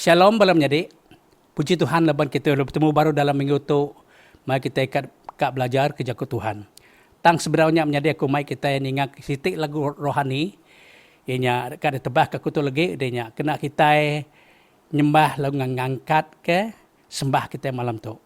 Shalom balam jadi. Puji Tuhan leban kita bertemu baru dalam minggu tu. Mari kita ikat belajar kerja ku Tuhan. Tang sebenarnya menjadi aku mai kita yang ingat sitik lagu rohani. Ianya dekat tebah ke kutu lagi dia kena kita nyembah lagu ngangkat ke sembah kita malam tu.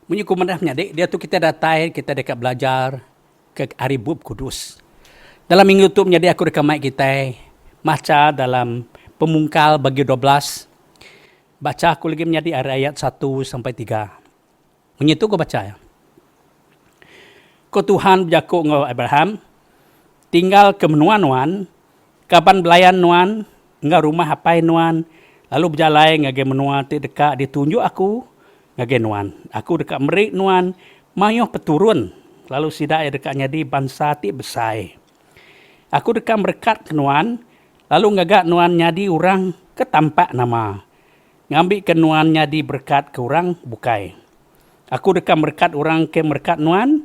Punya kumandahnya dia tu kita datang, kita dekat belajar ke Aribub Kudus. Dalam minggu tu menjadi aku dekat mic kita baca dalam Pemungkal bagi 12. Baca aku lagi menjadi ayat 1 sampai 3. Punya tu aku baca ya. Ko Tuhan berjaku ngau Abraham tinggal ke menua nuan, kapan belayan nuan, ngau rumah apai nuan, lalu berjalan ngage menua ti dekat ditunjuk aku ngage nuan. Aku dekat merik nuan, mayoh peturun. Lalu sidak ya dekatnya di bangsa ti besai. Aku dekat merekat ke nuan, lalu ngagak nuan nyadi orang ke tampak nama. Ngambil ke nuan nyadi berkat ke orang bukai. Aku dekat merekat orang ke merekat nuan,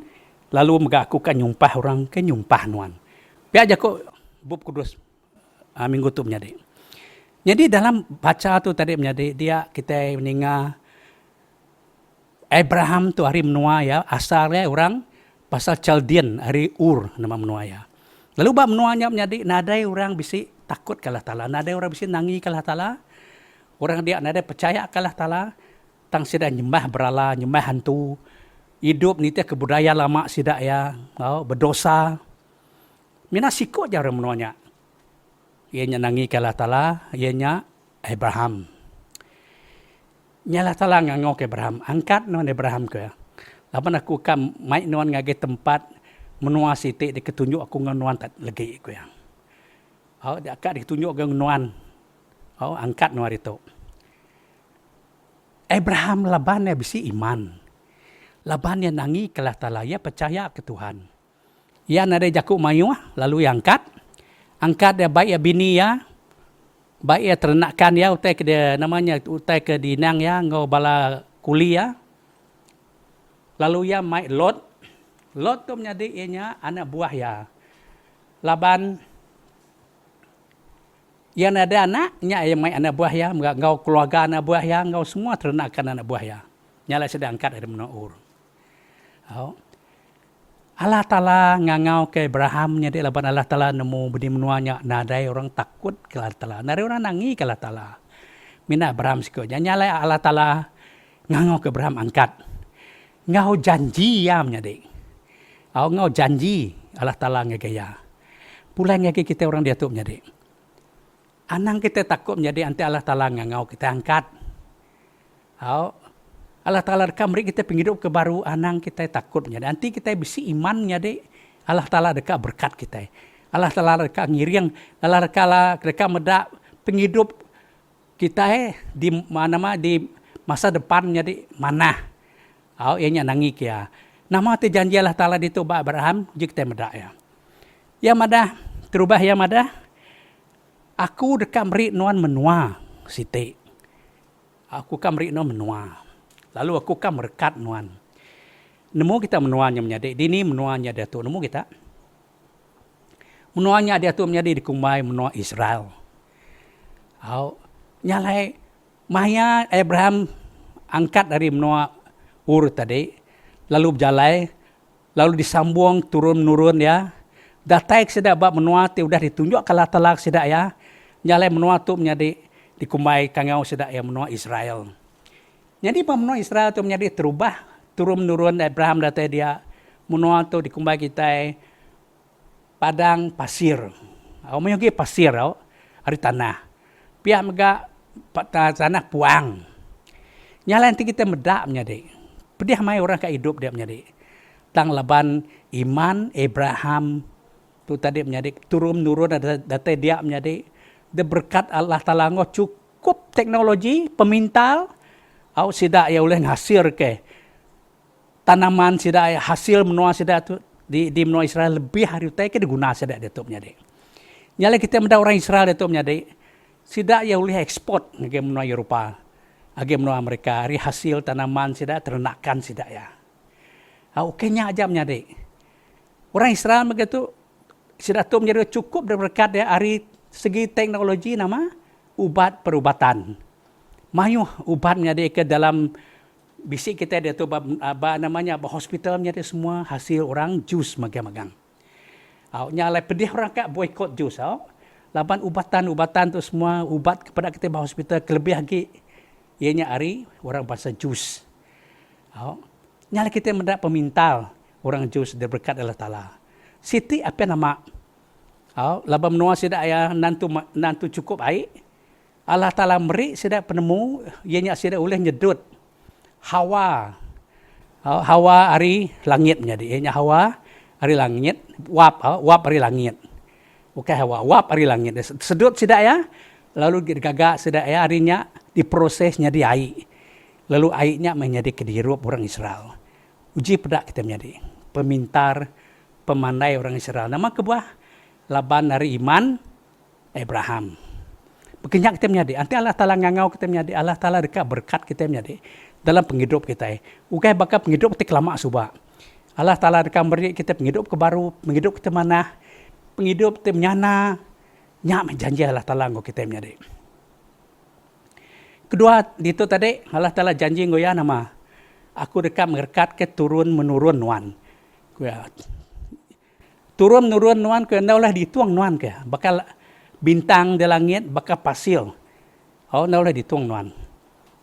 lalu megak aku kan nyumpah orang ke nyumpah nuan. Biar aja kok bub kudus minggu tu menjadi. Jadi dalam baca tu tadi menjadi dia kita mendengar Abraham tu hari menua ya, asalnya orang pasal Chaldean, hari Ur nama menua ya. Lalu bab menuanya menjadi nadai orang bisi takut kalah Ta'ala, nadai orang bisi nangi kalah Ta'ala. Orang dia nadai percaya kalah Ta'ala, tang sida nyembah berala, nyembah hantu. Hidup ni teh kebudayaan lama sida ya, berdosa. Mina sikut je orang menuanya. Ianya nangi kalah Ta'ala, ianya Abraham. Nyala Ta'ala ngangok Abraham. Angkat nuan Abraham ke. Lapan aku kan mai nuan ngage tempat menua sitik diketunjuk aku nuan tak lagi ku yang. Dia akak ditunjuk ke nuan. Angkat nuan itu. Abraham laban ya bisi iman. Laban ya nangi kalah Ta'ala, ya percaya ke Tuhan. Ya nade jakuk mayu lalu ya angkat. Angkat ya baik ya bini ya. Baik ya ternakan ya, utai ke dia namanya, utai ke dinang ya, ngau bala kuli ya. Lalu ya mai Lot. Lot tu menjadi ianya anak buah ya. Laban yang ada anaknya yang mai anak buah ya, ngau keluarga anak buah ya, ngau semua ternakan anak buah ya. Nyala sedang angkat dari menur. Allah Ta'ala ngangau ke Abraham nyadi laban Allah Ta'ala nemu bedi menuanya nadai orang takut ke Allah Ta'ala. Nadai orang nangi ke Allah Ta'ala. Mina Abraham sikutnya. Nyala Allah Ta'ala ngangau ke Abraham angkat. Ngau janji ya nyadi. Ngau janji Allah Ta'ala ngegaya. Pulai ngege kita orang dia tu nyadi. Anang kita takut menjadi anti Allah Ta'ala ngangau kita angkat. Allah Ta'ala dekat beri kita penghidup ke baru, anang kita takut menjadi. Nanti kita bisi iman menjadi Allah Ta'ala dekat berkat kita. Allah Ta'ala dekat ngiring, Allah Ta'ala dekat medak penghidup kita di mana di masa depan menjadi mana. Ianya nangi kia. Nama tu janji Allah Ta'ala di tu ba Abraham jik kita medak ya. Ya madah terubah ya madah. Aku dekat beri nuan menua siti. Aku kan beri nuan menua. Lalu aku kan berkat nuan. Nemu kita menuanya menjadi. Dini menuanya dia tu. Nemu kita. Menuanya dia tu menjadi dikumai menua Israel. Nyalai. Maya Abraham angkat dari menua Ur tadi. Lalu berjalai. Lalu disambung turun-menurun ya. Datai sedak bab menua tu sudah ditunjuk kalah telak sedak ya. Nyalai menua tu menjadi dikumai kangau sedak ya menua Israel. Jadi menua Israel tu menjadi terubah turun-menurun Abraham datai dia menua tu dikumai kita padang pasir. Menyogi pasir hari tanah. Pihak mega tanah puang. Nyala nanti kita medak menjadi. Pedih mai orang ka hidup dia menjadi. Tang laban iman Abraham tu tadi menjadi turun-menurun datai dia menjadi. Dia berkat Allah Ta'ala cukup teknologi pemintal. Sidak ya boleh hasil ke tanaman sidak hasil menua sidak tu di menua Israel lebih hari utai ke diguna sidak dia tu menjadi. Nyala kita mendak orang Israel dia tu menjadi sidak ya boleh ekspor ke menua Eropah, ke menua Amerika. Hari hasil tanaman sidak ternakan sidak ya. Okeynya aja menjadi. Orang Israel begitu sidak tu menjadi cukup berkat ya hari segi teknologi nama ubat perubatan. Mayu ubat menjadi ke dalam bisik kita dia tu namanya hospital menjadi semua hasil orang jus magang-magang. Nyalai pedih orang kat boykot jus. Laban ubatan-ubatan tu semua ubat kepada kita hospital kelebih lagi ianya hari orang bangsa jus. Nyalai kita mendak pemintal orang jus berkat Allah Ta'ala. Siti apa nama? Laban menua sidak ya nantu cukup air. Allah Ta'ala beri sidak penemu ianya sidak boleh nyedut Hawa. Hawa hari langit menjadi. Ianya Hawa hari langit, wap hari langit. Bukan Hawa, wap hari langit. Sedut sidak ya. Lalu gagak sidak ya harinya diprosesnya di air. Lalu airnya menjadi kedirup orang Israel. Uji pedak kita menjadi pemintar, pemandai orang Israel. Nama kebuah laban dari iman Abraham. Bekenyak kita menjadi. Nanti Allah Ta'ala ngangau kita menjadi. Allah Ta'ala dekat berkat kita menjadi. Dalam penghidup kita. Bukan bakal penghidup kita lama subah. Allah Ta'ala dekat beri kita penghidup ke baru. Penghidup kita mana. Penghidup kita menyana. Nyak menjanji Allah Ta'ala ngau kita menjadi. Kedua, itu tadi Allah Ta'ala janji ngoya nama. Aku dekat berkat ke turun-menurun nuan. Turun-menurun nuan ke naulah dituang nuan ke. Bakal bintang di langit, bakal pasir. Naulah dituang nuan.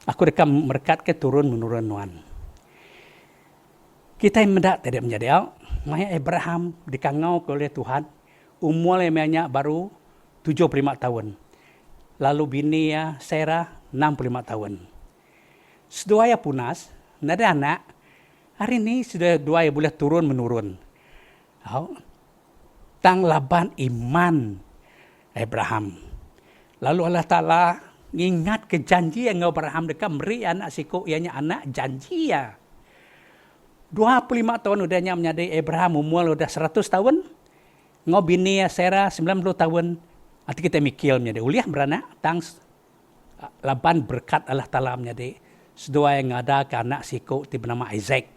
Aku dekat berkat ke turun-menurun nuan. Kita yang mendak tidak menjadi. Maya Abraham dikangau oleh Tuhan. Umur lemanya baru 75 tahun. Lalu bini ya Sarah 65 tahun. Sedua ya punas. Nada anak. Hari ini sudah dua ya boleh turun-menurun. Tang laban iman Abraham. Lalu Allah Ta'ala ingat ke janji yang Abraham dekat beri anak siku ianya anak janji ya. 25 tahun udahnya menjadi Abraham umur udah 100 tahun. Ngau bini ya Sarah 90 tahun. Nanti kita mikir menjadi uliah beranak tang laban berkat Allah Ta'ala menjadi sedua yang ada ke anak siku bernama Isaac.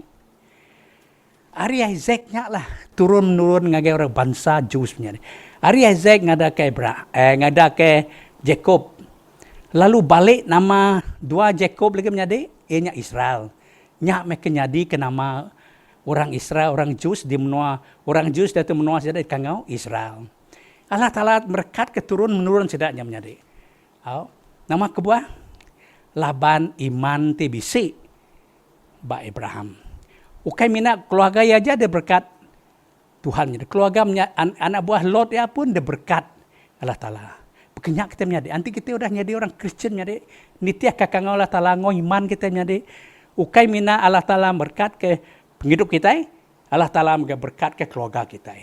Hari Isaac-nya lah turun-menurun ngagai orang bangsa Jus punya. Hari Isaac ngada ke Jacob. Lalu balik nama dua Jacob lagi menjadi ianya Israel. Nyak mereka jadi ke nama orang Israel, orang Jus di menua orang Jus dari menua sedang kangau Israel. Allah Ta'ala berkat keturun-menurun sedaknya menjadi. Nama kebuah Laban iman tibisi ba Abraham. Ukai minat keluarga ya aja dia berkat Tuhan. Keluarga anak buah Lot ya pun dia berkat Allah Ta'ala. Berkenyak kita menjadi. Nanti kita udah jadi orang Kristen menjadi. Nitiah kakang Allah Ta'ala iman kita menjadi. Ukai mina Allah Ta'ala berkat ke penghidup kita. Allah Ta'ala berkat ke keluarga kita.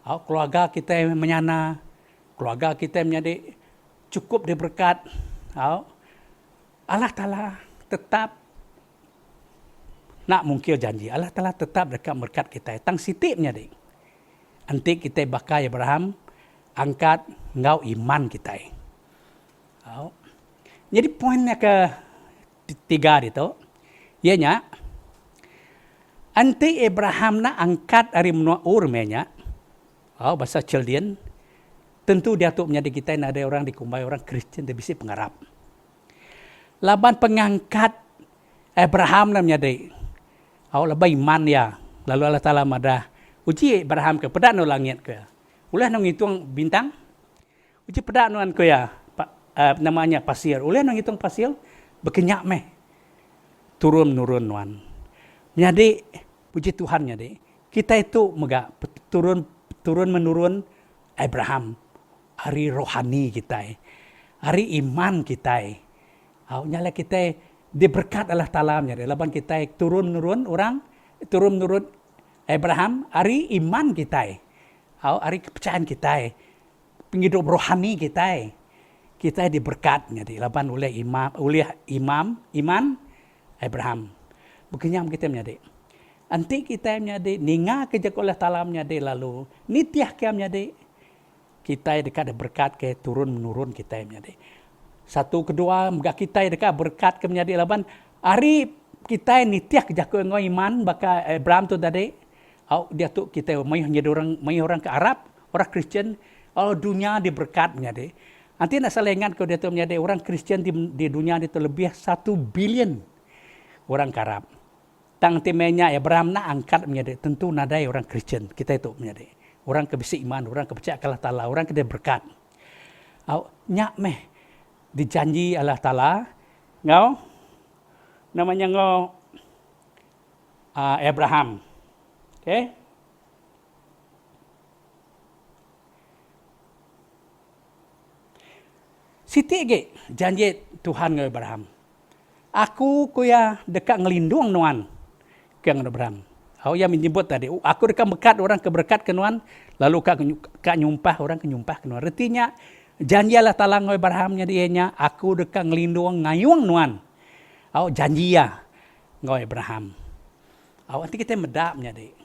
Keluarga kita menyana. Keluarga kita menjadi cukup diberkat. Allah Ta'ala tetap nak mungkir janji. Allah Ta'ala tetap dekat berkat kita. Tang sitik menjadi. Nanti kita bakal Abraham angkat ngau iman kita. Jadi poinnya ketiga itu, ianya anti Abraham na angkat dari menua urmenya, bahasa Chaldean, tentu dia tu menjadi kita ada orang dikumbai orang Kristen dia bisa pengarap. Laban pengangkat Abraham na menjadi, lebih iman ya, lalu Allah Ta'ala madah uji Abraham ke pedak no langit ke. Ulah nang hitung bintang. Uji pedak nuan ko ya. Namanya pasir. Ulah nang hitung pasir. Berkenyak meh. Turun menurun nuan. Jadi puji Tuhan jadi. Kita itu mega turun menurun Abraham. Hari rohani kita. Hari iman kita. Nyala kita diberkat Allah Ta'ala jadi. Laban kita turun menurun Abraham. Hari iman kita. Hari kepercayaan kita, penghidup rohani kita diberkatnya di laban oleh iman Abraham. Bukannya kita menjadi. Anti kita menjadi ninga kerja oleh Ta'ala menjadi lalu nitiah kita menjadi kita dekat berkat ke turun menurun kita menjadi. Satu kedua megak kita dekat berkat ke menjadi laban hari kita nitiah kerja iman baka Abraham tu tadi. Dia tu kita mai orang ke Arab, orang Kristen, dunia diberkat menjadi. Nanti nak salingan kalau dia tu menjadi orang Kristen di dunia itu lebih 1 billion orang ke Arab. Tang temanya Abraham nak angkat menjadi tentu nadai orang Kristen kita itu menjadi. Orang kebisi iman, orang kepercayaan Allah Ta'ala, orang ke berkat. Nyak meh dijanji Allah Ta'ala, ngau namanya ngau Abraham. Okay. Siti ge janji Tuhan ke Abraham. Aku kuya dekat ngelindung nuan ke Abraham. Yang menyebut tadi, aku dekat berkat orang ke berkat ke nuan, lalu kak nyumpah orang ke nyumpah ke nuan. Artinya janji Allah Ta'ala ke Abraham dianya, aku dekat ngelindung ngayung nuan. Janji ya ke Abraham. Nanti kita medapnya deh.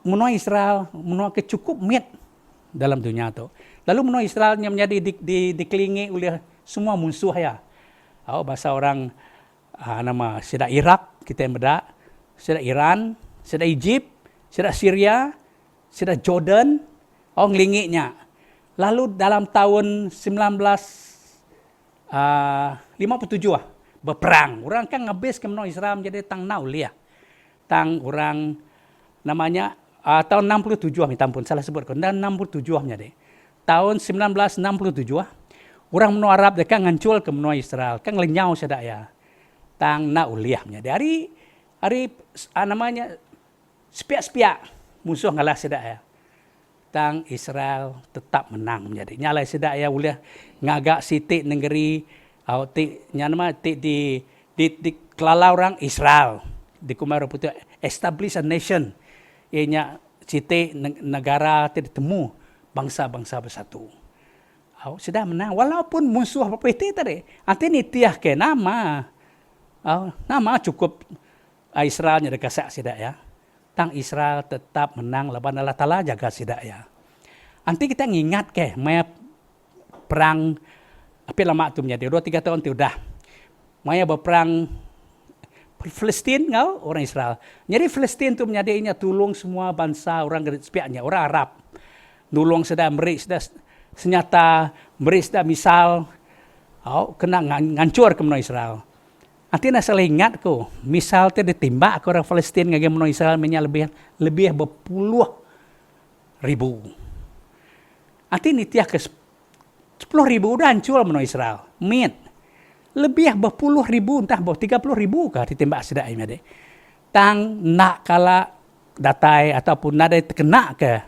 Menua Israel, menua kecukup miat dalam dunia itu. Lalu menua Israel yang menjadi dikelilingi oleh semua musuh ya. Bahasa orang nama sida Irak kita medak, sida Iran, sida Egypt, sida Syria, sida Jordan, ngelinginya. Lalu dalam tahun 1957 berperang. Orang kan ngabis ke menua Israel menjadi tang naulia. Tang orang namanya tahun 67 minta ampun salah sebut dan 67 menjadi. Tahun 1967 orang menua Arab dekat ngancul ke menua Israel kan lenyau sedak ya. Tang nauliah menjadi. Hari namanya sepiak-sepiak musuh ngalah sedak ya. Tang Israel tetap menang menjadi. Nyalai sedak ya boleh ngagak sitik negeri di kelala orang Israel di kumara putih establish a nation ianya cite negara ditemu bangsa-bangsa bersatu. Sudah menang walaupun musuh apa itu tadi. Nanti nitiah ke nama cukup Israelnya dekat sidak ya. Tang Israel tetap menang laban Allah Ta'ala jaga sidak ya. Nanti kita ngingat ke maya perang apa lama tu menjadi 2-3 tahun tu dah. Maya berperang Palestin orang Israel. Jadi Palestin tu menjadinya tolong semua bangsa orang sepiaknya, orang Arab. Tolong sedang beri sedang senjata, beri sedang misal kena ngancur ke menua Israel. Nanti nak salah ingat ko, misal tu ditimbak ke orang Palestin ngage menua Israel lebih berpuluh ribu. Nanti nitiah ke 10 ribu udah hancur menua Israel. Lebih berpuluh ribu, entah 30 ribu kah ditembak sedai made. Tang nak kala datai ataupun nadai terkena ke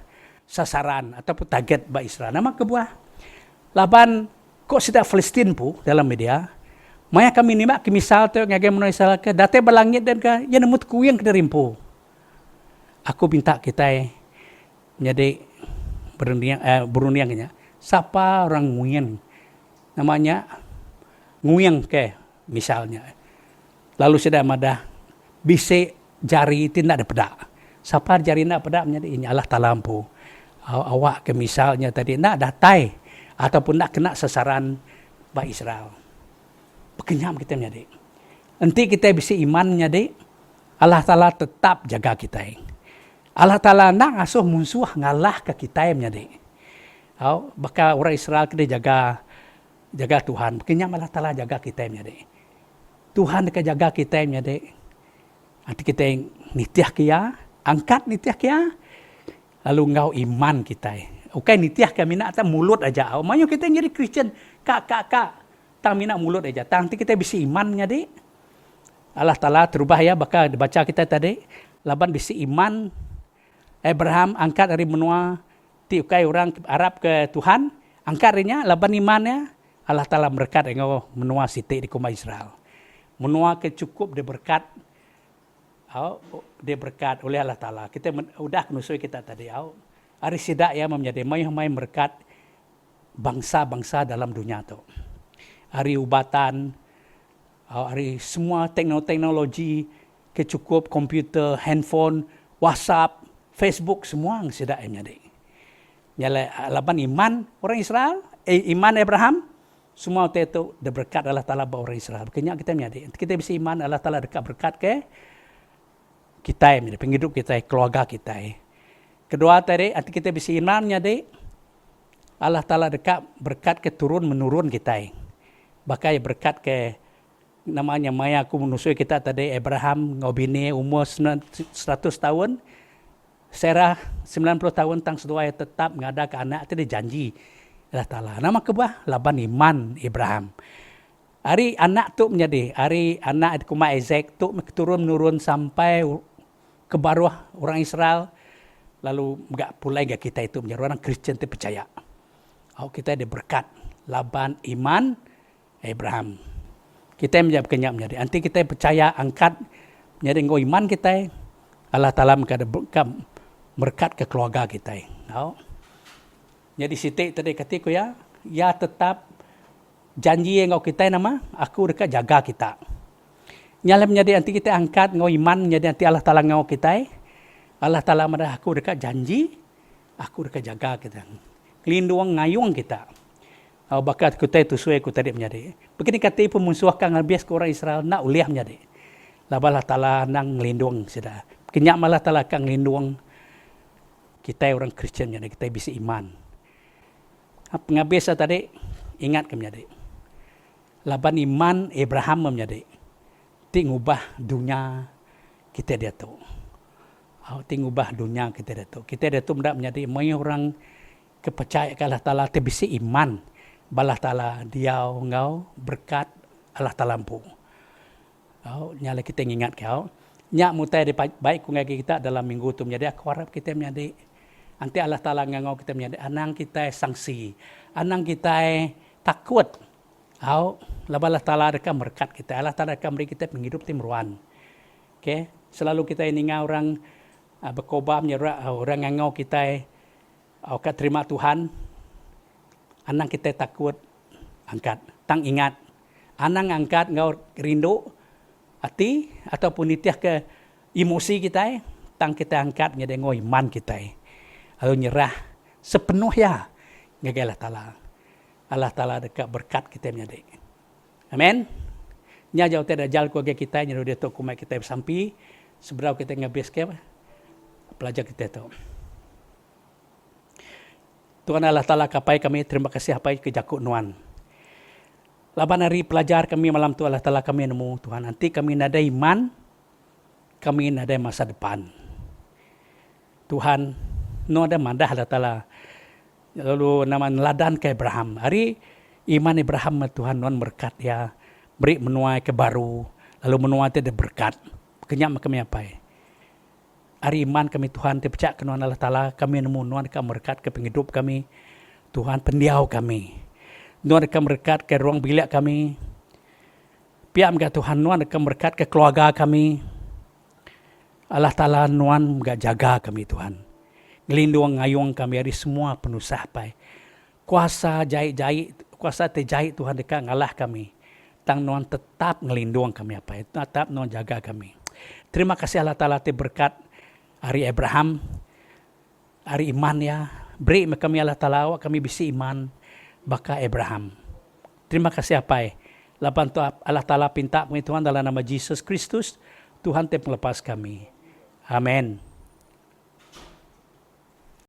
sasaran ataupun target ba Israel. Nama kebuah Laban kok sida Palestin pu dalam media. Maya kami nimak misal tu ngage menoi salah ke date balangit dan ke ya nemut kuyang ke derimpu. Aku minta kita menjadi berundingnya. Siapa orang nguyang namanya nguyang ke misalnya. Lalu sudah madah bise jari tindak ada pedak. Siapa jari nak pedak menjadi ini Allah talampu. Awak ke misalnya tadi nak datai ataupun nak kena sasaran Pak Israel. Pekenyam kita menjadi. Nanti kita bisa iman menjadi Allah Ta'ala tetap jaga kita. Allah Ta'ala nak asuh musuh ngalah ke kita menjadi. Bakal orang Israel kita jaga Tuhan. Pekenyam Allah Ta'ala jaga kita menjadi. Tuhan dekat jaga kita menjadi. Nanti kita yang nitiah kia, angkat nitiah kia, lalu ngau iman kita. Oke nitiah kami nak tak mulut aja. Mayu kita jadi Kristen, kak. Tak minat mulut aja. Nanti kita bisa iman jadi. Allah Ta'ala terubah ya, bakal dibaca kita tadi. Laban bisa iman. Abraham angkat dari menua tiukai orang Arab ke Tuhan. Angkat darinya, laban imannya. Allah Ta'ala berkat engkau menua siti di kumah Israel. Menua kecukup diberkat. Diberkat oleh Allah Ta'ala. Kita udah nusui kita tadi. Hari sidak ya menjadi may berkat bangsa-bangsa dalam dunia tu. Hari ubatan, hari semua teknologi kecukup komputer, handphone, WhatsApp, Facebook semua yang sidak ya menjadi. Nyala laban iman orang Israel, iman Abraham, semua itu diberkat Allah Ta'ala bagi orang Israel. Kenyak kita menjadi. Kita bisa iman Allah Ta'ala dekat berkat ke kita menjadi penghidup kita, keluarga kita. Kedua tadi, nanti kita bisa iman menjadi Allah Ta'ala dekat berkat ke turun menurun kita. Bahkan berkat ke namanya maya aku menusui kita tadi Abraham ngobini umur 100 tahun. Sarah 90 tahun tang sedua tetap ngada ke anak itu dijanji Allah Ta'ala. Nama kebah laban iman Abraham. Hari anak tu menjadi, hari anak kuma Isaac tu turun menurun sampai ke bawah orang Israel. Lalu enggak pulai enggak kita itu menjadi orang Kristen tu percaya. Kita diberkat laban iman Abraham. Kita menjadi kenyak menjadi. Nanti kita percaya angkat menjadi engkau iman kita. Allah Ta'ala berkat ke keluarga kita. Jadi sitik tadi katiku ya tetap janji engkau kita nama aku dekat jaga kita. Nyala menjadi nanti kita angkat engkau iman menjadi nanti Allah Ta'ala engkau kita. Allah Ta'ala madah aku dekat janji, aku dekat jaga kita. Lindung ngayung kita. Bakat kita itu suai aku tadi menjadi. Begini kata pemusuh kang habis ke orang Israel nak uliah menjadi. Labalah Ta'ala nang lindung sudah. Kenyak malah Ta'ala kang lindung kita orang Kristen menjadi. Kita bisa iman. Penghabis tadi ingat ke menjadi. Laban iman Abraham menjadi. Tingubah dunia kita dia tu. Tingubah dunia kita dia tu. Kita dia tu menjadi orang kepercayaan Allah Ta'ala bisa iman. Balah Ta'ala dia ngau berkat Allah Ta'ala lampu. Nyala kita ingat kau. Nyak mutai baik kungagi kita dalam minggu tu menjadi aku harap kita menjadi nanti Allah Ta'ala ngau kita menjadi anang kita sanksi. Anang kita takut. Labalah Ta'ala akan berkat kita. Allah Ta'ala akan beri kita menghidup timruan. Okay? Selalu kita ingat orang berkobar orang ngau kita terima Tuhan. Anang kita takut angkat. Tang ingat. Anang angkat ngau rindu hati ataupun nitiah ke emosi kita. Tang kita angkat menjadi ngau iman kita. Lalu nyerah sepenuh ya. Ngagi Allah Ta'ala. Allah Ta'ala dekat berkat kita menjadi. Amin. Nya jauh tiada jal keluarga kita. Nya dia tu kumai kita bersampi. Seberapa kita ngabis ke pelajar kita tu. Tuhan Allah Ta'ala kapai kami terima kasih hapai ke Jakuk Nuan. Laban hari pelajar kami malam tu Allah Ta'ala kami nemu Tuhan. Nanti kami nada iman, kami nada masa depan. Tuhan, no ada mandah Allah Ta'ala. Lalu nama ladan ke Abraham. Hari iman Abraham Tuhan non berkat ya. Beri menuai ke baru. Lalu menuai itu ada berkat. Kenyak kami apa ya. Hari iman kami Tuhan terpercaya ke Allah Ta'ala. Kami nemu nuan kami berkat ke penghidup kami. Tuhan pendiau kami. Tuhan akan berkat ke ruang bilik kami. Piam ke Tuhan, Tuhan akan berkat ke keluarga kami. Allah Ta'ala Tuhan akan jaga kami Tuhan. Ngelindung ngayung kami dari semua penusah pai. Kuasa terjahit Tuhan dekat ngalah kami. Tang Tuhan tetap ngelindung kami apa. Tetap Tuhan jaga kami. Terima kasih Allah Ta'ala berkat hari Abraham. Hari iman ya. Beri kami Allah Ta'ala kami bisa iman baka Abraham. Terima kasih apa. Lapan tu Allah Ta'ala pinta kami Tuhan dalam nama Yesus Kristus. Tuhan te melepas kami. Amin.